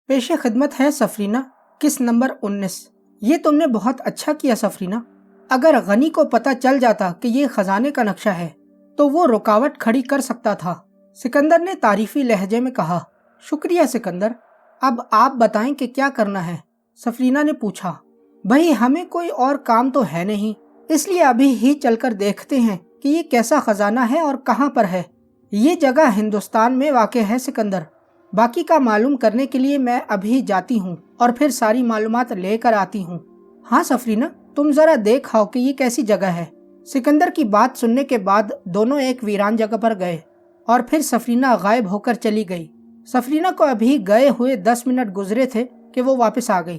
पेश खिदमत है सफरीना, किस नंबर 19। ये तुमने बहुत अच्छा किया सफरीना। अगर गनी को पता चल जाता कि ये खजाने का नक्शा है तो वो रुकावट खड़ी कर सकता था। सिकंदर ने तारीफी लहजे में कहा। शुक्रिया सिकंदर, अब आप बताएं कि क्या करना है, सफरीना ने पूछा। भाई हमें कोई और काम तो है नहीं, इसलिए अभी ही चलकर देखते हैं कि ये कैसा खजाना है और कहाँ पर है। ये जगह हिंदुस्तान में वाक़ है सिकंदर। बाकी का मालूम करने के लिए मैं अभी जाती हूँ और फिर सारी मालूमात लेकर आती हूँ। हाँ सफरीना, तुम जरा देख आओ कि ये कैसी जगह है। सिकंदर की बात सुनने के बाद दोनों एक वीरान जगह पर गए और फिर सफरीना गायब होकर चली गई। सफरीना को अभी गए हुए 10 मिनट गुजरे थे कि वो वापस आ गई।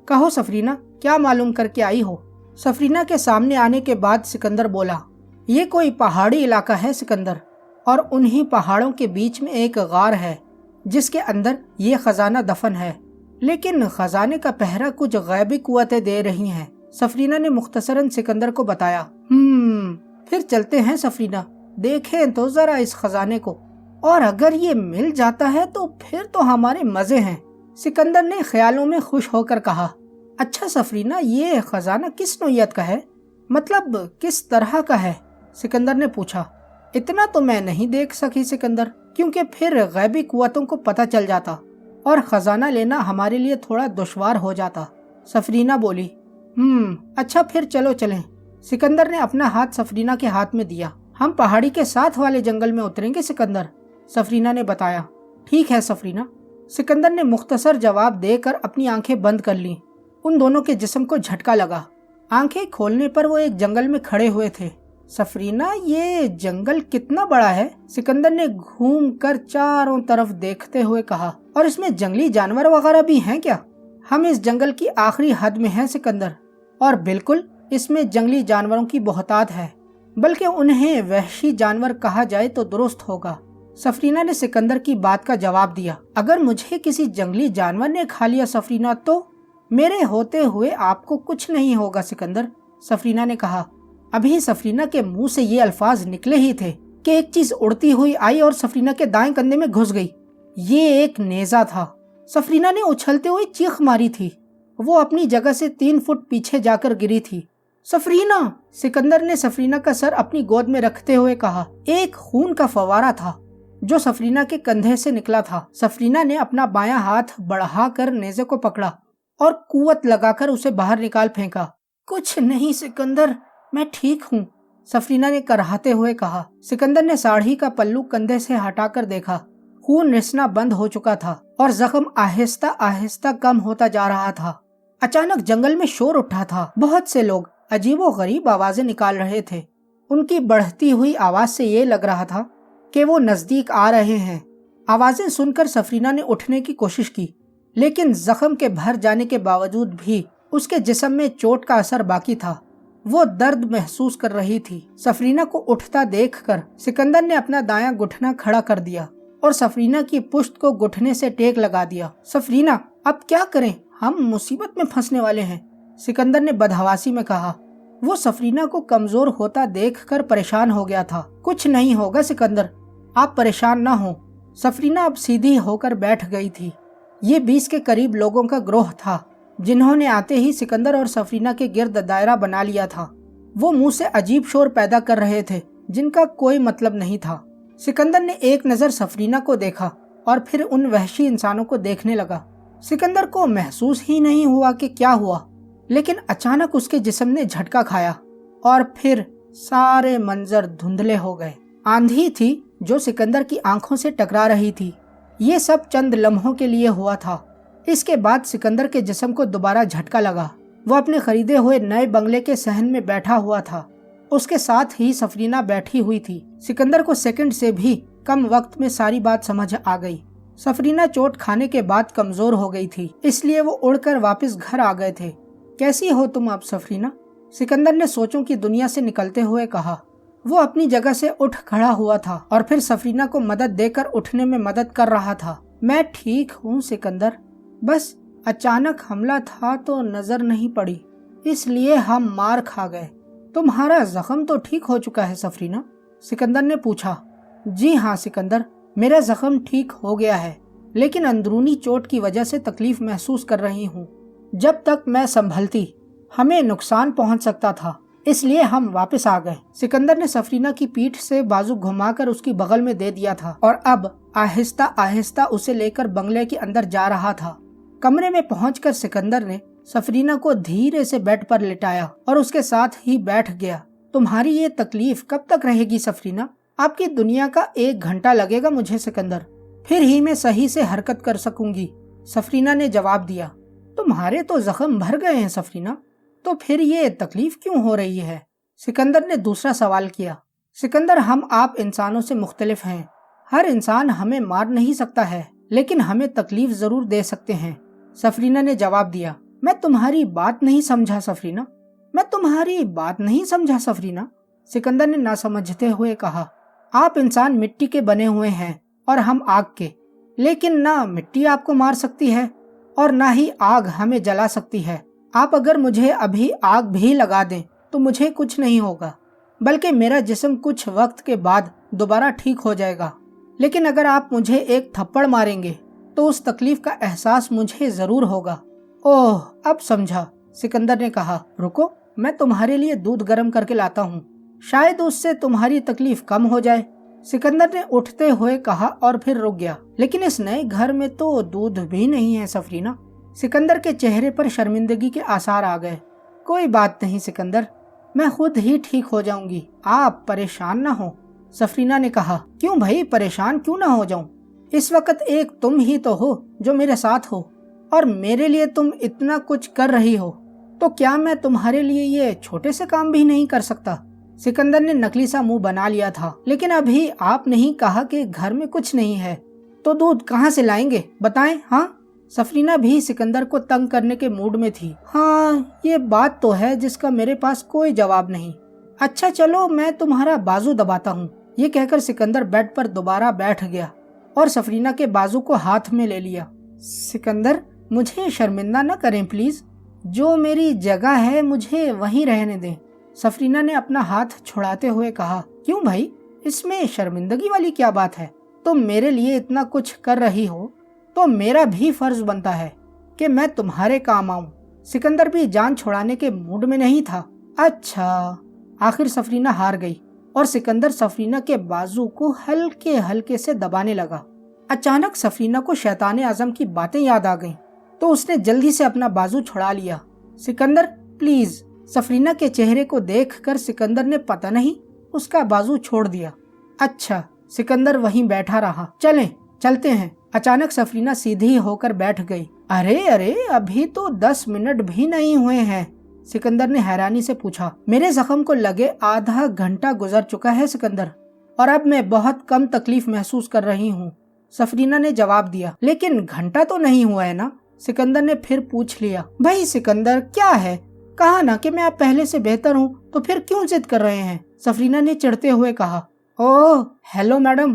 कहो सफरीना, क्या मालूम करके आई हो? सफरीना के सामने आने के बाद सिकंदर बोला। ये कोई पहाड़ी इलाका है सिकंदर, और उन्हीं पहाड़ों के बीच में एक गार है जिसके अंदर ये खजाना दफन है। लेकिन खजाने का पहरा कुछ गैबी कुव्वतें दे रही हैं, सफरीना ने मुख्तसरन सिकंदर को बताया। फिर चलते हैं सफरीना, देखें तो जरा इस खजाने को, और अगर ये मिल जाता है तो फिर तो हमारे मजे हैं, सिकंदर ने ख्यालों में खुश होकर कहा। अच्छा सफरीना, ये खजाना किस नौयत का है, मतलब किस तरह का है, सिकंदर ने पूछा। इतना तो मैं नहीं देख सकी सिकंदर, क्योंकि फिर गैबी कुव्वतों को पता चल जाता और खजाना लेना हमारे लिए थोड़ा दुश्वार हो जाता, सफरीना बोली। अच्छा फिर चलो चलें, सिकंदर ने अपना हाथ सफरीना के हाथ में दिया। हम पहाड़ी के साथ वाले जंगल में उतरेंगे सिकंदर, सफरीना ने बताया। ठीक है सफरीना, सिकंदर ने मुख्तसर जवाब देकर अपनी आंखें बंद कर लीं। उन दोनों के जिस्म को झटका लगा। आंखें खोलने पर वो एक जंगल में खड़े हुए थे। सफरीना, ये जंगल कितना बड़ा है, सिकंदर ने घूमकर चारों तरफ देखते हुए कहा। और इसमें जंगली जानवर वगैरह भी हैं क्या? हम इस जंगल की आखिरी हद में हैं सिकंदर, और बिल्कुल इसमें जंगली जानवरों की बहुतात है, बल्कि उन्हें वहशी जानवर कहा जाए तो दुरुस्त होगा, सफरीना ने सिकंदर की बात का जवाब दिया। अगर मुझे किसी जंगली जानवर ने खा लिया सफरीना, तो मेरे होते हुए आपको कुछ नहीं होगा सिकंदर, सफरीना ने कहा। अभी सफरीना के मुंह से ये अल्फाज निकले ही थे कि एक चीज उड़ती हुई आई और सफरीना के दाएं कंधे में घुस गई। ये एक नेजा था। सफरीना ने उछलते हुए चीख मारी थी। वो अपनी जगह से 3 फुट पीछे जाकर गिरी थी। सफरीना, सिकंदर ने सफरीना का सर अपनी गोद में रखते हुए कहा। एक खून का फवारा था जो सफरीना के कंधे से निकला था। सफरीना ने अपना बायां हाथ बढ़ाकर नेजे को पकड़ा और कुव्वत लगाकर उसे बाहर निकाल फेंका। कुछ नहीं सिकंदर, मैं ठीक हूँ, सफरीना ने कराहते हुए कहा। सिकंदर ने साड़ी का पल्लू कंधे से हटाकर देखा। खून रिसना बंद हो चुका था और जख्म आहिस्ता आहिस्ता कम होता जा रहा था। अचानक जंगल में शोर उठा था। बहुत से लोग अजीबोगरीब आवाजें निकाल रहे थे। उनकी बढ़ती हुई आवाज से ये लग रहा था कि वो नजदीक आ रहे हैं। आवाजें सुनकर सफरीना ने उठने की कोशिश की, लेकिन जख्म के भर जाने के बावजूद भी उसके जिस्म में चोट का असर बाकी था। वो दर्द महसूस कर रही थी। सफरीना को उठता देखकर सिकंदर ने अपना दायां घुटना खड़ा कर दिया और सफरीना की पुश्त को घुटने से टेक लगा दिया। सफरीना, अब क्या करें, हम मुसीबत में फंसने वाले हैं, सिकंदर ने बदहवासी में कहा। वो सफरीना को कमजोर होता देखकर परेशान हो गया था। कुछ नहीं होगा सिकंदर, आप परेशान ना हो। सफरीना अब सीधी होकर बैठ गई थी। ये 20 के करीब लोगों का ग्रोह था जिन्होंने आते ही सिकंदर और सफरीना के गिर्द दायरा बना लिया था। वो मुंह से अजीब शोर पैदा कर रहे थे जिनका कोई मतलब नहीं था। सिकंदर ने एक नजर सफरीना को देखा और फिर उन वहशी इंसानों को देखने लगा। सिकंदर को महसूस ही नहीं हुआ कि क्या हुआ, लेकिन अचानक उसके जिस्म ने झटका खाया और फिर सारे मंजर धुंधले हो गए। आंधी थी जो सिकंदर की आंखों से टकरा रही थी। ये सब चंद लम्हों के लिए हुआ था। इसके बाद सिकंदर के जिस्म को दोबारा झटका लगा। वो अपने खरीदे हुए नए बंगले के सहन में बैठा हुआ था। उसके साथ ही सफरीना बैठी हुई थी। सिकंदर को सेकंड से भी कम वक्त में सारी बात समझ आ गई। सफरीना चोट खाने के बाद कमजोर हो गई थी, इसलिए वो उड़कर वापस घर आ गए थे। कैसी हो तुम अब सफरीना, सिकंदर ने सोचों की दुनिया से निकलते हुए कहा। वो अपनी जगह से उठ खड़ा हुआ था और फिर सफरीना को मदद देकर उठने में मदद कर रहा था। मैं ठीक हूँ सिकंदर, बस अचानक हमला था तो नजर नहीं पड़ी, इसलिए हम मार खा गए। तुम्हारा जख्म तो ठीक हो चुका है सफरीना, सिकंदर ने पूछा। जी हाँ सिकंदर, मेरा जख्म ठीक हो गया है। लेकिन अंदरूनी चोट की वजह से तकलीफ महसूस कर रही हूँ। जब तक मैं संभलती हमें नुकसान पहुँच सकता था, इसलिए हम वापस आ गए। सिकंदर ने सफरीना की पीठ से बाजू घुमाकर उसकी बगल में दे दिया था और अब आहिस्ता आहिस्ता उसे लेकर बंगले के अंदर जा रहा था। कमरे में पहुंचकर सिकंदर ने सफरीना को धीरे से बेड पर लिटाया और उसके साथ ही बैठ गया। तुम्हारी ये तकलीफ कब तक रहेगी सफरीना? आपकी दुनिया का 1 घंटा लगेगा मुझे सिकंदर, फिर ही मैं सही से हरकत कर सकूंगी, सफरीना ने जवाब दिया। तुम्हारे तो जख्म भर गए हैं सफरीना, तो फिर ये तकलीफ क्यों हो रही है? सिकंदर ने दूसरा सवाल किया। सिकंदर, हम आप इंसानों से मुख्तलिफ हैं। हर इंसान हमें मार नहीं सकता है, लेकिन हमें तकलीफ जरूर दे सकते हैं, सफरीना ने जवाब दिया। मैं तुम्हारी बात नहीं समझा सफरीना, मैं तुम्हारी बात नहीं समझा सफरीना, सिकंदर ने ना समझते हुए कहा। आप इंसान मिट्टी के बने हुए हैं और हम आग के, लेकिन ना मिट्टी आपको मार सकती है और ना ही आग हमें जला सकती है। आप अगर मुझे अभी आग भी लगा दें तो मुझे कुछ नहीं होगा, बल्कि मेरा जिस्म कुछ वक्त के बाद दोबारा ठीक हो जाएगा। लेकिन अगर आप मुझे एक थप्पड़ मारेंगे तो उस तकलीफ का एहसास मुझे जरूर होगा। ओह, अब समझा, सिकंदर ने कहा। रुको, मैं तुम्हारे लिए दूध गर्म करके लाता हूँ, शायद उससे तुम्हारी तकलीफ कम हो जाए, सिकंदर ने उठते हुए कहा और फिर रुक गया। लेकिन इस नए घर में तो दूध भी नहीं है सफरीना। सिकंदर के चेहरे पर शर्मिंदगी के आसार आ गए। कोई बात नहीं सिकंदर, मैं खुद ही ठीक हो जाऊंगी, आप परेशान ना हो, सफरीना ने कहा। क्यों भाई, परेशान क्यों ना हो जाऊं? इस वक्त एक तुम ही तो हो जो मेरे साथ हो और मेरे लिए तुम इतना कुछ कर रही हो, तो क्या मैं तुम्हारे लिए ये छोटे से काम भी नहीं कर सकता? सिकंदर ने नकली सा मुंह बना लिया था। लेकिन अभी आप नहीं कहा कि घर में कुछ नहीं है, तो दूध कहाँ से लाएंगे, बताएं। हाँ, सफरीना भी सिकंदर को तंग करने के मूड में थी। हाँ, ये बात तो है जिसका मेरे पास कोई जवाब नहीं। अच्छा चलो, मैं तुम्हारा बाजू दबाता हूँ। ये कहकर सिकंदर बेड पर दोबारा बैठ गया और सफरीना के बाजू को हाथ में ले लिया। सिकंदर, मुझे शर्मिंदा न करें प्लीज, जो मेरी जगह है मुझे वहीं रहने दें, सफरीना ने अपना हाथ छुड़ाते हुए कहा। क्यों भाई, इसमें शर्मिंदगी वाली क्या बात है? तुम मेरे लिए इतना कुछ कर रही हो तो मेरा भी फर्ज बनता है कि मैं तुम्हारे काम आऊं। सिकंदर भी जान छुड़ाने के मूड में नहीं था। अच्छा, आखिर सफरीना हार गई और सिकंदर सफरीना के बाजू को हल्के हल्के से दबाने लगा। अचानक सफरीना को शैतान आजम की बातें याद आ गईं, तो उसने जल्दी से अपना बाजू छुड़ा लिया। सिकंदर प्लीज, सफरीना के चेहरे को देखकर सिकंदर ने पता नहीं उसका बाजू छोड़ दिया। अच्छा, सिकंदर वहीं बैठा रहा। चलते हैं। अचानक सफरीना सीधी होकर बैठ गई। अरे अभी तो 10 मिनट भी नहीं हुए हैं, सिकंदर ने हैरानी से पूछा। मेरे जख्म को लगे आधा घंटा गुजर चुका है सिकंदर, और अब मैं बहुत कम तकलीफ महसूस कर रही हूँ, सफरीना ने जवाब दिया। लेकिन घंटा तो नहीं हुआ है ना, सिकंदर ने फिर पूछ लिया। भाई सिकंदर, क्या है, कहा ना कि मैं अब पहले से बेहतर हूँ, तो फिर क्यों जिद कर रहे हैं, सफरीना ने चिढ़ते हुए कहा। ओह हेलो मैडम,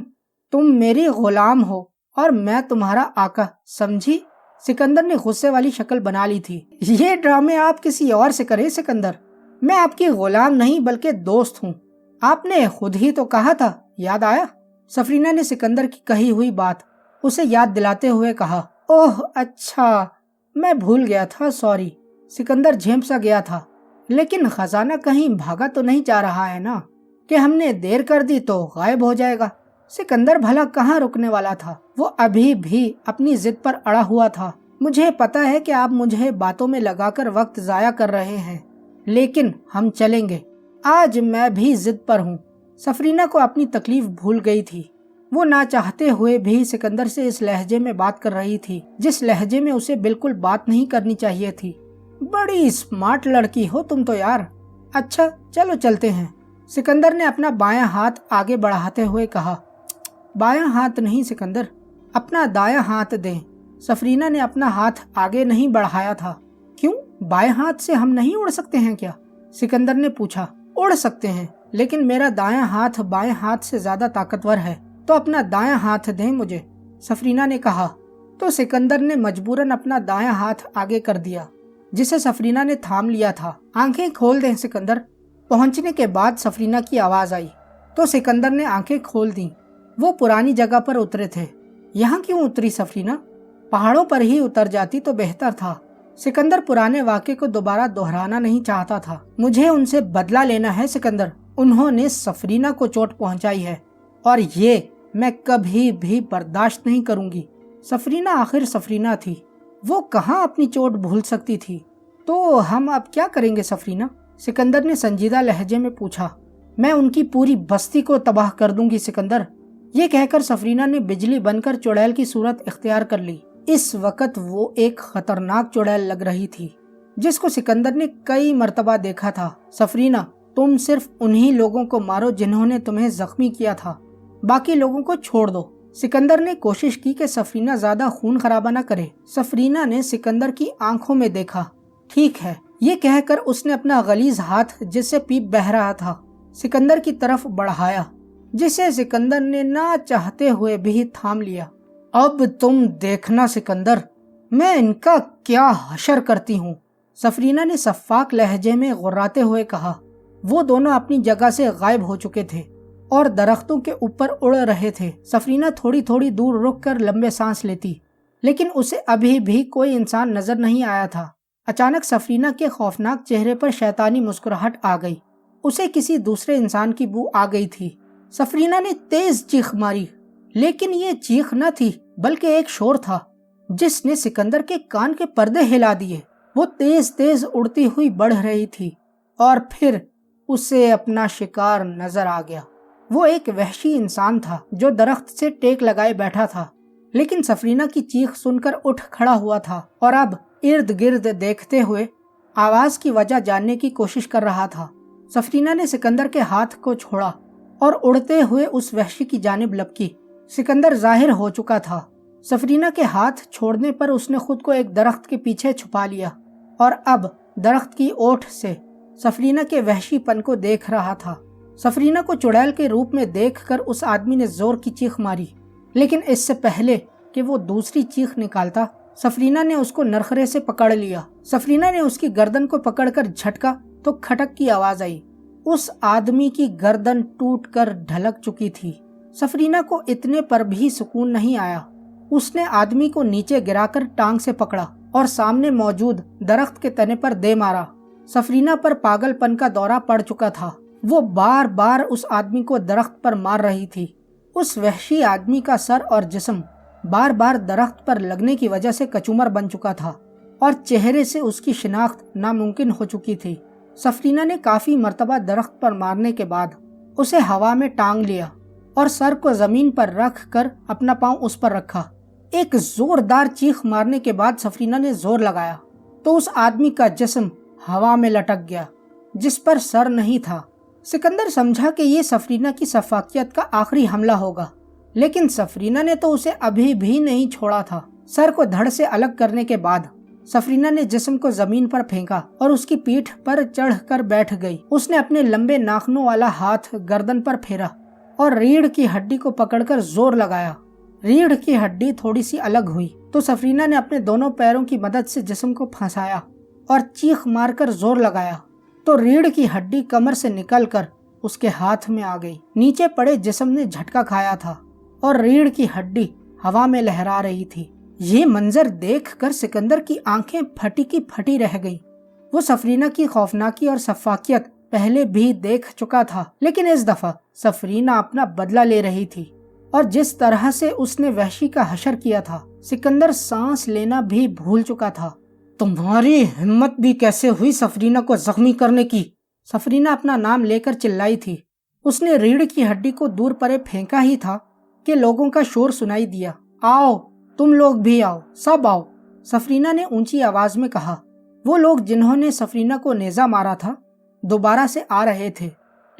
तुम मेरी गुलाम हो और मैं तुम्हारा आका, समझी? सिकंदर ने गुस्से वाली शक्ल बना ली थी। ये ड्रामे आप किसी और से करें सिकंदर, मैं आपकी गुलाम नहीं बल्कि दोस्त हूँ, आपने खुद ही तो कहा था, याद आया? सफरीना ने सिकंदर की कही हुई बात उसे याद दिलाते हुए कहा। ओह अच्छा, मैं भूल गया था, सॉरी। सिकंदर झेंप सा गया था। लेकिन खजाना कहीं भागा तो नहीं जा रहा है ना, कि हमने देर कर दी तो गायब हो जाएगा। सिकंदर भला कहाँ रुकने वाला था, वो अभी भी अपनी जिद पर अड़ा हुआ था। मुझे पता है कि आप मुझे बातों में लगाकर वक्त जाया कर रहे हैं, लेकिन हम चलेंगे, आज मैं भी जिद पर हूँ। सफरीना को अपनी तकलीफ भूल गई थी। वो ना चाहते हुए भी सिकंदर से इस लहजे में बात कर रही थी, जिस लहजे में उसे बिल्कुल बात नहीं करनी चाहिए थी। बड़ी स्मार्ट लड़की हो तुम तो यार। अच्छा चलो चलते हैं, सिकंदर ने अपना बायां हाथ आगे बढ़ाते हुए कहा। बायां हाथ नहीं सिकंदर, अपना दायां हाथ दें। सफरीना ने अपना हाथ आगे नहीं बढ़ाया था। क्यों, बाएं हाथ से हम नहीं उड़ सकते हैं क्या, सिकंदर ने पूछा। उड़ सकते हैं, लेकिन मेरा दायां हाथ बाएं हाथ से ज्यादा ताकतवर है, तो अपना दायां हाथ दें मुझे, सफरीना ने कहा। तो सिकंदर ने मजबूरन अपना दायां हाथ आगे कर दिया, जिसे सफरीना ने थाम लिया था। आंखें खोल दें सिकंदर। पहुंचने के बाद सफरीना की आवाज आई, तो सिकंदर ने आंखें खोल दी। वो पुरानी जगह पर उतरे थे। यहाँ क्यों उतरी सफरीना? पहाड़ों पर ही उतर जाती तो बेहतर था। सिकंदर पुराने वाक़े को दोबारा दोहराना नहीं चाहता था। मुझे उनसे बदला लेना है सिकंदर। उन्होंने सफरीना को चोट पहुंचाई है और ये मैं कभी भी बर्दाश्त नहीं करूंगी। सफरीना आखिर सफरीना थी, वो कहाँ अपनी चोट भूल सकती थी। तो हम अब क्या करेंगे सफरीना? सिकंदर ने संजीदा लहजे में पूछा। मैं उनकी पूरी बस्ती को तबाह कर दूंगी सिकंदर। ये कहकर सफरीना ने बिजली बनकर चुड़ैल की सूरत इख्तियार कर ली। इस वक्त वो एक खतरनाक चुड़ैल लग रही थी जिसको सिकंदर ने कई मर्तबा देखा था। सफरीना, तुम सिर्फ उन्हीं लोगों को मारो जिन्होंने तुम्हें जख्मी किया था, बाकी लोगों को छोड़ दो। सिकंदर ने कोशिश की कि सफरीना ज्यादा खून खराबा न करे। सफरीना ने सिकंदर की आंखों में देखा। ठीक है, ये कहकर उसने अपना गलीज हाथ जिससे पीप बह रहा था सिकंदर की तरफ बढ़ाया, जिसे सिकंदर ने ना चाहते हुए भी थाम लिया। अब तुम देखना सिकंदर, मैं इनका क्या हशर करती हूँ, सफरीना ने सफाक लहजे में गुर्राते हुए कहा। वो दोनों अपनी जगह से गायब हो चुके थे और दरख्तों के ऊपर उड़ रहे थे। सफरीना थोड़ी थोड़ी दूर रुककर लंबे सांस लेती, लेकिन उसे अभी भी कोई इंसान नजर नहीं आया था। अचानक सफरीना के खौफनाक चेहरे पर शैतानी मुस्कुराहट आ गई। उसे किसी दूसरे इंसान की बू आ गई थी। सफरीना ने तेज चीख मारी, लेकिन ये चीख न थी बल्कि एक शोर था जिसने सिकंदर के कान के पर्दे हिला दिए। वो तेज तेज उड़ती हुई बढ़ रही थी और फिर उसे अपना शिकार नजर आ गया। वो एक वहशी इंसान था जो दरख्त से टेक लगाए बैठा था, लेकिन सफरीना की चीख सुनकर उठ खड़ा हुआ था और अब इर्द गिर्द देखते हुए आवाज की वजह जानने की कोशिश कर रहा था। सफरीना ने सिकंदर के हाथ को छोड़ा और उड़ते हुए उस वहशी की जानिब लपकी। सिकंदर जाहिर हो चुका था। सफरीना के हाथ छोड़ने पर उसने खुद को एक दरख्त के पीछे छुपा लिया और अब दरख्त की ओट से सफरीना के वहशीपन को देख रहा था। सफरीना को चुड़ैल के रूप में देखकर उस आदमी ने जोर की चीख मारी, लेकिन इससे पहले कि वो दूसरी चीख निकालता, सफरीना ने उसको नरखरे से पकड़ लिया। सफरीना ने उसकी गर्दन को पकड़कर झटका तो खटक की आवाज आई। उस आदमी की गर्दन टूटकर ढलक चुकी थी। सफरीना को इतने पर भी सुकून नहीं आया। उसने आदमी को नीचे गिराकर टांग से पकड़ा और सामने मौजूद दरख्त के तने पर दे मारा। सफरीना पर पागलपन का दौरा पड़ चुका था। वो बार बार उस आदमी को दरख्त पर मार रही थी। उस वहशी आदमी का सर और जिस्म बार बार दरख्त पर लगने की वजह से कचूमर बन चुका था और चेहरे से उसकी शिनाख्त नामुमकिन हो चुकी थी। सफरीना ने काफी मर्तबा दरख्त पर मारने के बाद उसे हवा में टांग लिया और सर को जमीन पर रख कर अपना पांव उस पर रखा। एक जोरदार चीख मारने के बाद सफरीना ने जोर लगाया तो उस आदमी का जिस्म हवा में लटक गया जिस पर सर नहीं था। सिकंदर समझा कि ये सफरीना की सफाकियत का आखिरी हमला होगा, लेकिन सफरीना ने तो उसे अभी भी नहीं छोड़ा था। सर को धड़ से अलग करने के बाद सफरीना ने जिस्म को जमीन पर फेंका और उसकी पीठ पर चढ़कर बैठ गई। उसने अपने लंबे नाखूनों वाला हाथ गर्दन पर फेरा और रीढ़ की हड्डी को पकड़कर जोर लगाया। रीढ़ की हड्डी थोड़ी सी अलग हुई तो सफरीना ने अपने दोनों पैरों की मदद से जिस्म को फंसाया और चीख मारकर जोर लगाया तो रीढ़ की हड्डी कमर से निकलकर उसके हाथ में आ गई। नीचे पड़े जिस्म ने झटका खाया था और रीढ़ की हड्डी हवा में लहरा रही थी। ये मंजर देखकर सिकंदर की आंखें फटी की फटी रह गईं। वो सफरीना की खौफनाकी और सफाकियत पहले भी देख चुका था, लेकिन इस दफा सफरीना अपना बदला ले रही थी और जिस तरह से उसने वहशी का हशर किया था, सिकंदर सांस लेना भी भूल चुका था। तुम्हारी हिम्मत भी कैसे हुई सफरीना को जख्मी करने की? सफरीना अपना नाम लेकर चिल्लाई थी। उसने रीढ़ की हड्डी को दूर परे फेंका ही था कि लोगों का शोर सुनाई दिया। आओ, तुम लोग भी आओ, सब आओ, सफरीना ने ऊंची आवाज में कहा। वो लोग जिन्होंने सफरीना को नेजा मारा था दोबारा से आ रहे थे,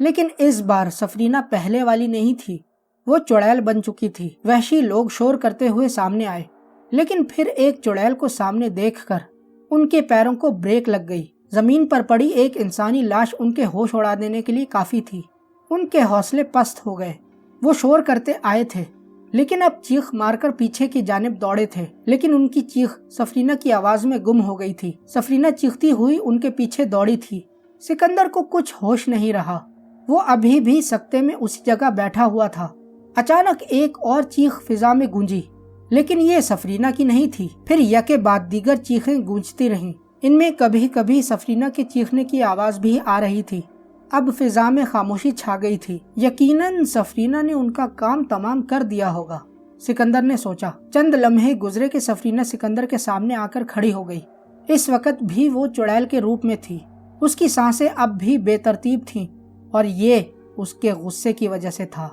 लेकिन इस बार सफरीना पहले वाली नहीं थी। वो चुड़ैल बन चुकी थी। वहशी लोग शोर करते हुए सामने आए, लेकिन फिर एक चुड़ैल को सामने देखकर उनके पैरों को ब्रेक लग गई। जमीन पर पड़ी एक इंसानी लाश उनके होश उड़ा देने के लिए काफी थी। उनके हौसले पस्त हो गए। वो शोर करते आए थे, लेकिन अब चीख मारकर पीछे की जानिब दौड़े थे, लेकिन उनकी चीख सफरीना की आवाज में गुम हो गई थी। सफरीना चीखती हुई उनके पीछे दौड़ी थी। सिकंदर को कुछ होश नहीं रहा। वो अभी भी सख्ते में उसी जगह बैठा हुआ था। अचानक एक और चीख फिजा में गूंजी। لیکن یہ سفرینہ کی نہیں تھی۔ پھر یکے بعد دیگر چیخیں گونجتی رہیں۔ ان میں کبھی کبھی سفرینہ کے چیخنے کی آواز بھی آ رہی تھی۔ اب فضا میں خاموشی چھا گئی تھی۔ یقیناً سفرینہ نے ان کا کام تمام کر دیا ہوگا، سکندر نے سوچا۔ چند لمحے گزرے کہ سفرینہ سکندر کے سامنے آ کر کھڑی ہو گئی۔ اس وقت بھی وہ چڑیل کے روپ میں تھی۔ اس کی سانسیں اب بھی بے ترتیب تھیں اور یہ اس کے غصے کی وجہ سے تھا۔